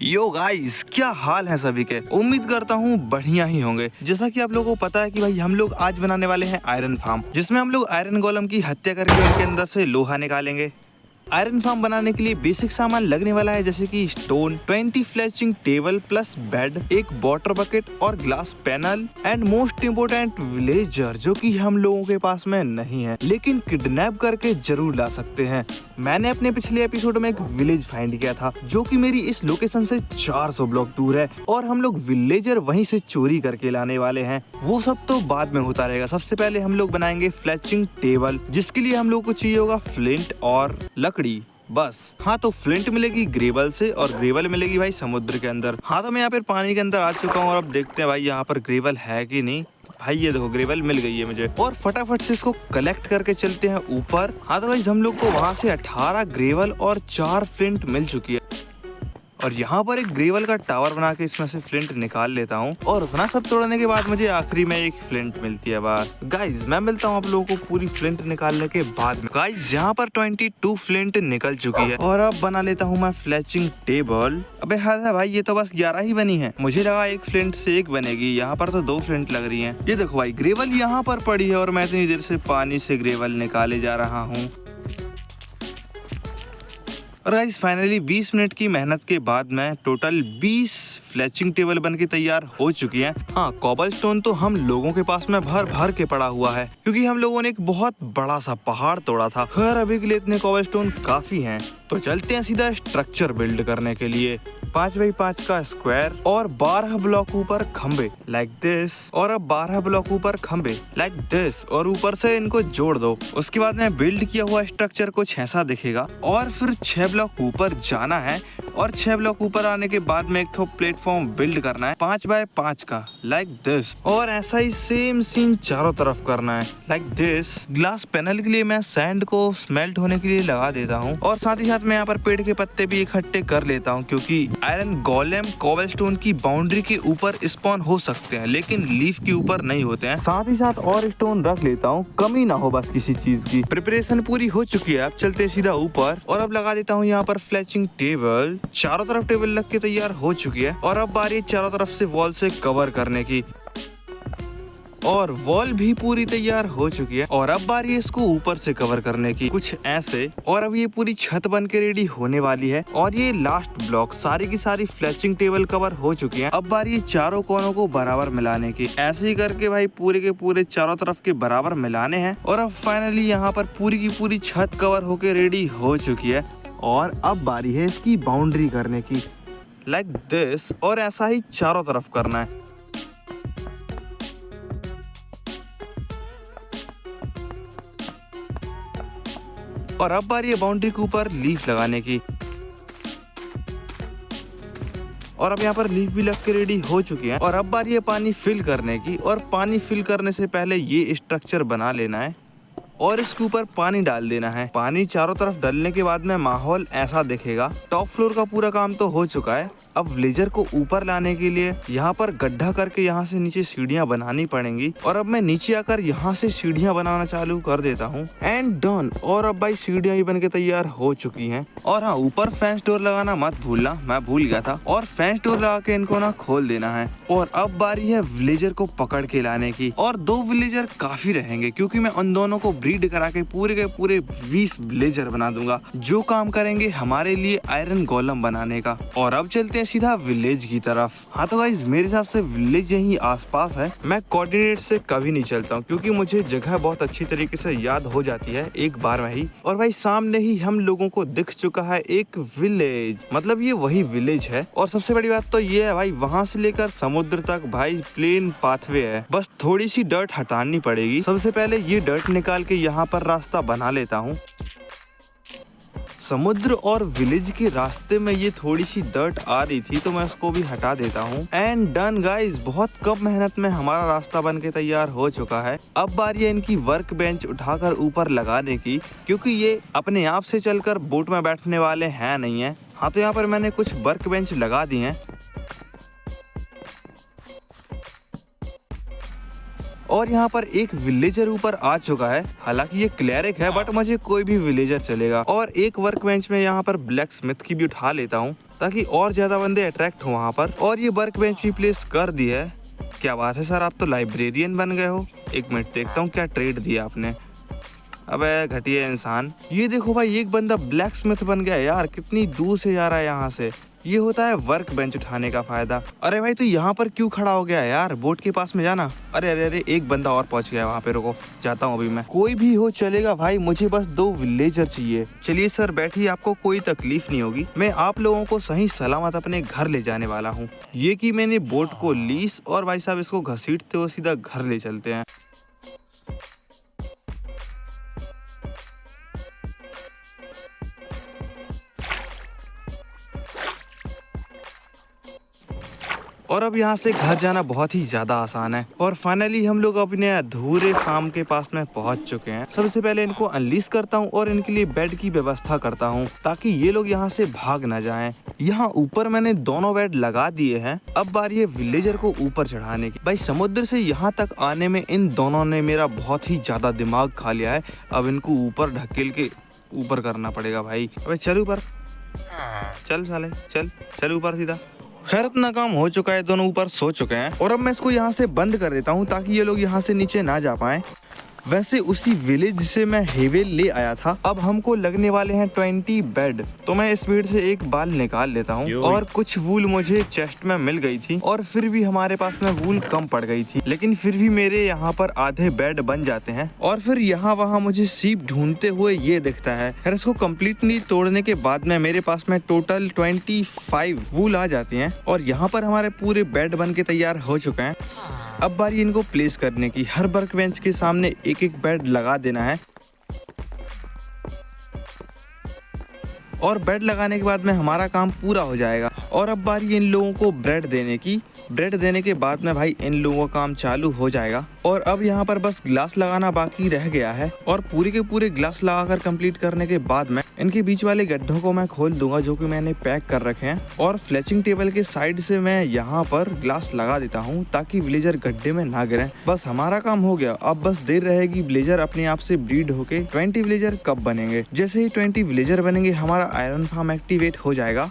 Yo guys, क्या हाल है सभी के। उम्मीद करता हूँ बढ़िया ही होंगे। जैसा कि आप लोगों को पता है कि भाई हम लोग आज बनाने वाले हैं आयरन फार्म, जिसमें हम लोग आयरन गोलम की हत्या करके उनके अंदर से लोहा निकालेंगे। आयरन फार्म बनाने के लिए बेसिक सामान लगने वाला है, जैसे कि स्टोन, 20 फ्लैचिंग टेबल प्लस बेड, एक वाटर बकेट और glass panel and most important villager, जो कि हम लोगों के पास में नहीं है लेकिन किडनैप करके जरूर ला सकते हैं। मैंने अपने पिछले एपिसोड में एक विलेज फाइंड किया था जो कि मेरी इस लोकेशन से 400 ब्लॉक दूर है और हम लोग विलेजर वहीं से चोरी करके लाने वाले हैं। वो सब तो बाद में होता रहेगा। सबसे पहले हम लोग बनाएंगे फ्लैचिंग टेबल, जिसके लिए हम लोग को चाहिए होगा फ्लिंट और लकड़ी बस। हाँ, तो फ्लिंट मिलेगी ग्रेवल से और ग्रेवल मिलेगी भाई समुद्र के अंदर। हाँ, तो मैं यहाँ पर पानी के अंदर आ चुका हूँ और अब देखते हैं भाई यहाँ पर ग्रेवल है कि नहीं। भाई ये देखो ग्रेवल मिल गई है मुझे और फटाफट से इसको कलेक्ट करके चलते हैं ऊपर। हाँ, तो भाई हम लोग को वहाँ से 18 ग्रेवल और 4 फ्लिंट मिल चुकी है और यहाँ पर एक ग्रेवल का टावर बना के इसमें से फ्लिंट निकाल लेता हूँ और उतना सब तोड़ने के बाद मुझे आखिरी में एक फ्लिंट मिलती है बस। गाइज मैं मिलता हूँ आप लोगों को पूरी फ्लिंट निकालने के बाद में। गाइज यहाँ पर 22 फ्लिंट निकल चुकी है और अब बना लेता हूँ मैं फ्लैचिंग टेबल। अबे हाँ भाई, ये तो बस 11 ही बनी है, मुझे लगा एक फ्लिंट से एक बनेगी। यहाँ पर तो 2 फ्लिंट लग रही है। ये देखो भाई ग्रेवल यहाँ पर पड़ी है और मैं इतनी देर से पानी से ग्रेवल निकाले जा रहा हूँ। और गाइस फाइनली 20 मिनट की मेहनत के बाद में टोटल 20 फ्लैचिंग टेबल बन के तैयार हो चुकी है। हाँ, कॉबलस्टोन तो हम लोगों के पास में भर भर के पड़ा हुआ है क्योंकि हम लोगों ने एक बहुत बड़ा सा पहाड़ तोड़ा था। खैर अभी के लिए इतने कॉबलस्टोन काफी हैं, तो चलते हैं सीधा स्ट्रक्चर बिल्ड करने के लिए। 5x5 का स्क्वायर और 12 ब्लॉक ऊपर खंबे लाइक दिस, और अब 12 ब्लॉक ऊपर खंबे लाइक दिस, और ऊपर से इनको जोड़ दो। उसके बाद में बिल्ड किया हुआ स्ट्रक्चर कुछ ऐसा दिखेगा और फिर 6 ब्लॉक ऊपर जाना है और 6 ब्लॉक ऊपर आने के बाद में एक तो प्लेटफॉर्म बिल्ड करना है 5x5 का लाइक दिस, और ऐसा ही सेम सीन चारों तरफ करना है लाइक दिस। ग्लास पैनल के लिए मैं सैंड को स्मेल्ट होने के लिए लगा देता हूँ और साथ ही साथ मैं यहाँ पर पेड़ के पत्ते भी इकट्ठे कर लेता हूँ क्योंकि आयरन गोलेम कोबलस्टोन की बाउंड्री के ऊपर स्पॉन हो सकते हैं लेकिन लीफ के ऊपर नहीं होते हैं। साथ ही साथ और स्टोन रख लेता हूँ, कमी ना हो बस किसी चीज की। प्रिपरेशन पूरी हो चुकी है, अब चलते हैं सीधा ऊपर और अब लगा देता हूँ यहाँ पर फ्लैचिंग टेबल। चारों तरफ टेबल लग के तैयार हो चुकी है और अब बारी चारों तरफ से वॉल से कवर करने की, और वॉल भी पूरी तैयार हो चुकी है और अब बारी है इसको ऊपर से कवर करने की कुछ ऐसे। और अब ये पूरी छत बन के रेडी होने वाली है और ये लास्ट ब्लॉक सारी की सारी फ्लैचिंग टेबल कवर हो चुकी है। अब बारी है चारों कोनों को बराबर मिलाने की। ऐसे ही करके भाई पूरे के पूरे चारों तरफ के बराबर मिलाने हैं और अब फाइनली यहाँ पर पूरी की पूरी छत कवर होके रेडी हो चुकी है और अब बारी है इसकी बाउंड्री करने की लाइक दिस, और ऐसा ही चारों तरफ करना है। और अब बारी है बाउंड्री के ऊपर लीफ लगाने की और अब यहाँ पर लीफ भी लग के रेडी हो चुकी है। और अब बारी है पानी फिल करने की और पानी फिल करने से पहले ये स्ट्रक्चर बना लेना है और इसके ऊपर पानी डाल देना है। पानी चारों तरफ डालने के बाद में माहौल ऐसा दिखेगा। टॉप फ्लोर का पूरा काम तो हो चुका है। अब विलेजर को ऊपर लाने के लिए यहाँ पर गड्ढा करके यहाँ से नीचे सीढ़ियाँ बनानी पड़ेंगी और अब मैं नीचे आकर यहाँ से सीढ़ियाँ बनाना चालू कर देता हूँ एंड डन। और अब भाई सीढ़ियाँ भी बन के तैयार हो चुकी हैं। और हाँ, ऊपर फेंस डोर लगाना मत भूलना, मैं भूल गया था। और फेंस डोर लगा के इनको ना खोल देना है। और अब बारी है विलेजर को पकड़ के लाने की और 2 विलेजर काफी रहेंगे क्योंकि मैं उन दोनों को ब्रीड करा के पूरे के पूरे 20 विलेजर बना दूंगा जो काम करेंगे हमारे लिए आयरन गोलम बनाने का। और अब चलते हैं सीधा विलेज की तरफ। हाँ, तो गाइस मेरे हिसाब से विलेज यही आसपास है। मैं कोऑर्डिनेट से कभी नहीं चलता हूँ क्योंकि मुझे जगह बहुत अच्छी तरीके से याद हो जाती है एक बार में ही। और भाई सामने ही हम लोगों को दिख चुका है एक विलेज, मतलब ये वही विलेज है। और सबसे बड़ी बात तो ये है भाई, वहाँ से लेकर समुद्र तक भाई प्लेन पाथवे है, बस थोड़ी सी डर्ट हटानी पड़ेगी। सबसे पहले ये डर्ट निकाल के यहाँ पर रास्ता बना लेता हूँ। समुद्र और विलेज के रास्ते में ये थोड़ी सी डर्ट आ रही थी तो मैं उसको भी हटा देता हूँ एंड डन गाइस। बहुत कम मेहनत में हमारा रास्ता बन के तैयार हो चुका है। अब बारी है इनकी वर्क बेंच उठाकर ऊपर लगाने की क्योंकि ये अपने आप से चलकर बोट में बैठने वाले हैं नहीं है। हाँ, तो यहाँ पर मैंने कुछ वर्क बेंच लगा दी हैं और यहाँ पर एक विलेजर ऊपर आ चुका है। हालांकि ये क्लेरिक है बट मुझे कोई भी विलेजर चलेगा। और एक वर्क बेंच में यहाँ पर ब्लैक स्मिथ की भी उठा लेता हूँ ताकि और ज्यादा बंदे अट्रैक्ट हो वहाँ पर। और ये वर्क बेंच भी प्लेस कर दी है। क्या बात है सर, आप तो लाइब्रेरियन बन गए हो। एक मिनट देखता हूँ क्या ट्रेड दिया आपने। अबे घटिया इंसान। ये देखो भाई, एक बंदा ब्लैक स्मिथ बन गया यार, कितनी दूर से जा रहा है यहाँ से। ये होता है वर्क बेंच उठाने का फायदा। अरे भाई, तो यहाँ पर क्यों खड़ा हो गया यार, बोट के पास में जाना। अरे अरे अरे, एक बंदा और पहुंच गया वहाँ पे, रुको जाता हूँ अभी मैं। कोई भी हो चलेगा भाई, मुझे बस 2 विलेजर चाहिए। चलिए सर बैठिए, आपको कोई तकलीफ नहीं होगी। मैं आप लोगों को सही सलामत अपने घर ले जाने वाला हूँ। ये कि मैंने बोट को लीस, और भाई साहब इसको घसीटते हुए सीधा घर ले चलते हैं। और अब यहाँ से घर जाना बहुत ही ज्यादा आसान है। और फाइनली हम लोग अपने अधूरे फार्म के पास में पहुँच चुके हैं। सबसे पहले इनको अनलीज करता हूँ और इनके लिए बेड की व्यवस्था करता हूँ ताकि ये लोग यहाँ से भाग ना जाएं। यहाँ ऊपर मैंने दोनों बेड लगा दिए हैं। अब बारी है विलेजर को ऊपर चढ़ाने की। भाई समुद्र से यहाँ तक आने में इन दोनों ने मेरा बहुत ही ज्यादा दिमाग खा लिया है। अब इनको ऊपर ढकेल के ऊपर करना पड़ेगा भाई। अबे चल ऊपर, चल साले, चल ऊपर सीधा। खैर इतना काम हो चुका है, दोनों ऊपर सो चुके हैं। और अब मैं इसको यहाँ से बंद कर देता हूँ ताकि ये लोग यहाँ से नीचे ना जा पाएं। वैसे उसी विलेज से मैं हेवेल ले आया था। अब हमको लगने वाले हैं 20 बेड। तो मैं इस भीड़ से एक बाल निकाल लेता हूँ। और कुछ वूल मुझे चेस्ट में मिल गई थी, और फिर भी हमारे पास में वूल कम पड़ गई थी। लेकिन फिर भी मेरे यहाँ पर आधे बेड बन जाते हैं। और फिर यहाँ वहाँ मुझे सीप ढूंढते हुए ये दिखता है। फिर इसको कम्प्लीटली तोड़ने के बाद में मेरे पास में टोटल 25 वूल आ जाती हैं। और यहाँ पर हमारे पूरे बेड बन के तैयार हो चुके हैं। अब बारी इनको प्लेस करने की। हर वर्क बेंच के सामने एक एक बेड लगा देना है। और बेड लगाने के बाद में हमारा काम पूरा हो जाएगा। और अब बारी इन लोगों को ब्रेड देने की। ब्रेड देने के बाद में भाई इन लोगों का काम चालू हो जाएगा। और अब यहाँ पर बस ग्लास लगाना बाकी रह गया है। और पूरे के पूरे ग्लास लगाकर कंप्लीट करने के बाद में इनके बीच वाले गड्ढों को मैं खोल दूंगा, जो कि मैंने पैक कर रखे हैं। और फ्लेचिंग टेबल के साइड से मैं यहाँ पर ग्लास लगा देता हूँ ताकि विलेजर गड्ढे में ना गिरे। बस हमारा काम हो गया। अब बस देर रहेगी विलेजर अपने आप से ब्रीड होके 20 विलेजर कब बनेंगे। जैसे ही 20 विलेजर बनेंगे हमारा आयरन फार्म एक्टिवेट हो जाएगा।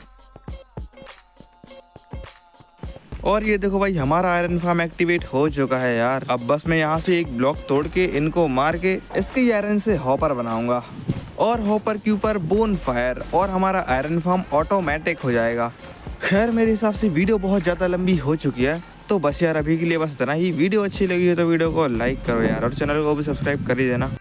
और ये देखो भाई, हमारा आयरन फार्म एक्टिवेट हो चुका है यार। अब बस मैं यहाँ से एक ब्लॉक तोड़ के इनको मार के इसके आयरन से हॉपर बनाऊंगा। और हॉपर के ऊपर बोन फायर, और हमारा आयरन फार्म ऑटोमेटिक हो जाएगा। खैर मेरे हिसाब से वीडियो बहुत ज़्यादा लंबी हो चुकी है, तो बस यार अभी के लिए बस इतना ही। वीडियो अच्छी लगी है तो वीडियो को लाइक करो यार, और चैनल को भी सब्सक्राइब कर ही देना।